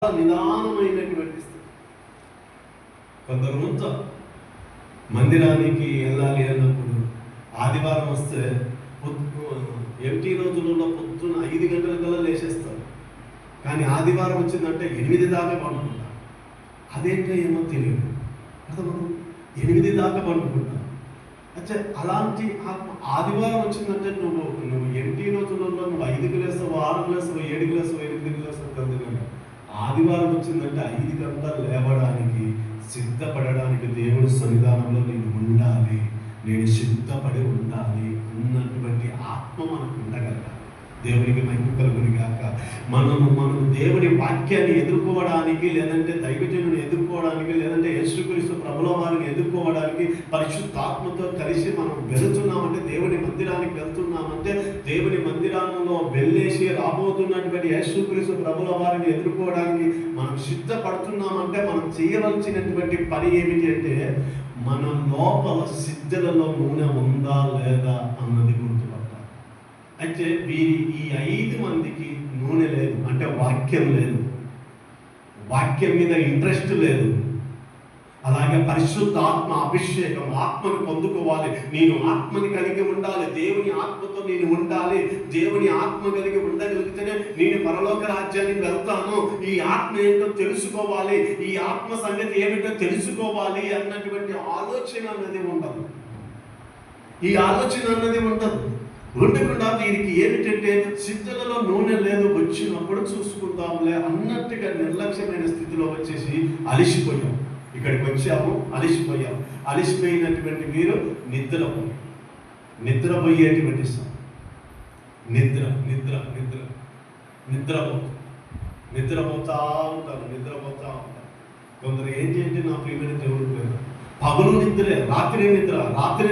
నిదానమైనటువంటి స్థితి. కొందరు మందిరానికి వెళ్ళాలి అన్నప్పుడు ఆదివారం వస్తే ఎంటీ రోజులలో పొద్దున 5 గంటలకల్లా లేచేస్తారు. కానీ ఆదివారం వచ్చిందంటే 8 దాకా పండుకుంటారు. అదేంటో ఏమో తెలియదు. అర్థమవుతుంది, 8 దాకా పండుకుంటారు. అంటే అలాంటి ఆదివారం వచ్చిందంటే నువ్వు ఎంటీ రోజులలో నువ్వు 5కి లేస్తావు, 6కి లేస్తావు, 7కి లేస్తావు, 8కి లేస్తావు కదా. ఆదివారం వచ్చిందంటే 5 గంటలు లేవడానికి సిద్ధపడడానికి దేవుని సన్నిధానంలో నేను ఉండాలి, నేను సిద్ధపడి ఉండాలి అన్నటువంటి ఆత్మ మనకు ఉండగలగాలి. దేవునికి మహిమ కలుగును గాక. మనము దేవుని వాక్యాన్ని ఎదుర్కోవడానికి, లేదంటే దైవజనుని ఎదుర్కోవడానికి, లేదంటే యేసుక్రీస్తు ప్రభుల వారిని ఎదుర్కోవడానికి పరిశుద్ధాత్మతో కలిసి మనం వెళుతున్నామంటే, దేవుని మందిరానికి వెళ్తున్నామంటే, దేవుని మందిరాలలో వెళ్ళేసి రాబోతున్నటువంటి యేసుక్రీస్తు ప్రభుల వారిని ఎదుర్కోవడానికి మనం సిద్ధపడుతున్నామంటే, మనం చేయవలసినటువంటి పని ఏమిటి అంటే, మన లోపల సిద్ధలలో నూనె ఉందా లేదా అన్నది గుర్తుపట్టాలి. అయితే వీరి ఈ 5 మందికి నూనె లేదు, అంటే వాక్యం లేదు, వాక్యం మీద ఇంట్రెస్ట్ లేదు. అలాగే పరిశుద్ధ ఆత్మ అభిషేకం, ఆత్మను పొందుకోవాలి. నేను ఆత్మని కలిగి ఉండాలి, దేవుని ఆత్మతో నేను ఉండాలి. దేవుని ఆత్మ కలిగి ఉండగలిగితేనే నేను పరలోక రాజ్యానికి వెళ్తాను. ఈ ఆత్మ ఏంటో తెలుసుకోవాలి, ఈ ఆత్మ సంగతి ఏమిటో తెలుసుకోవాలి అన్నటువంటి ఆలోచన అన్నది ఉండదు. ఈ ఆలోచన అన్నది ఉండదు. ఉండకుండా వీరికి ఏమిటంటే సిద్ధలలో నూనె లేదు, వచ్చినప్పుడు చూసుకుందాంలే అన్నట్టుగా నిర్లక్ష్యమైన స్థితిలో వచ్చేసి అలిసిపోయాం. ఇక్కడికి వచ్చాము, అలిసిపోయినటువంటి మీరు నిద్రపోయేటువంటి నిద్రపోతా ఉంటారు. కొందరు ఏం చేయండి, నా ప్రియమైన దేవుడు పేరు పగలు నిద్రే, రాత్రి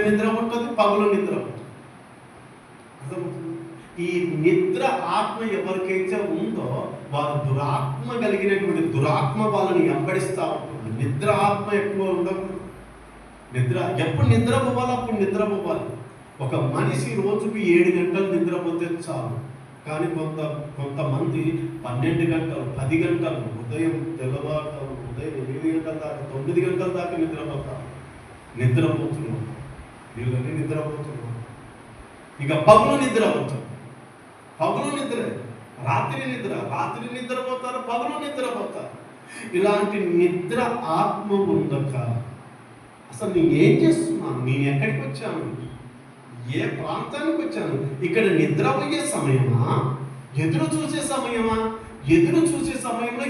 నిద్ర ఉంటుంది, పగలు నిద్ర ఉంటుంది. ఈ నిద్ర ఆత్మ ఎవరికైతే ఉందో వారు దురాత్మ కలిగినటువంటి దురాత్మ వాళ్ళని వెంబడిస్తూ ఉంటుంది. నిద్ర ఆత్మ ఎక్కువ ఉండకూడదు. ఎప్పుడు నిద్రపోవాలి అప్పుడు నిద్రపోవాలి. ఒక మనిషి రోజుకి 7 గంటలు నిద్రపోతే చాలు. కానీ కొంతమంది 12 గంటలు, 10 గంటలు, ఉదయం 8 గంటల దాకా, 9 గంటల దాకా నిద్రపోతున్నారు. వీళ్ళని నిద్రపోతున్నారు. ఇక పగులు నిద్రపోతారు, రాత్రి నిద్రపోతారు, పగులు నిద్రపోతారు. ఇలాంటి నిద్ర ఆత్మ ఉండక అసలు నేను ఏం చేస్తున్నాను, నేను ఎక్కడికి వచ్చాను, ఏ ప్రాంతానికి వచ్చాను, ఇక్కడ నిద్రపోయే సమయమా, ఎదురు చూసే సమయంలో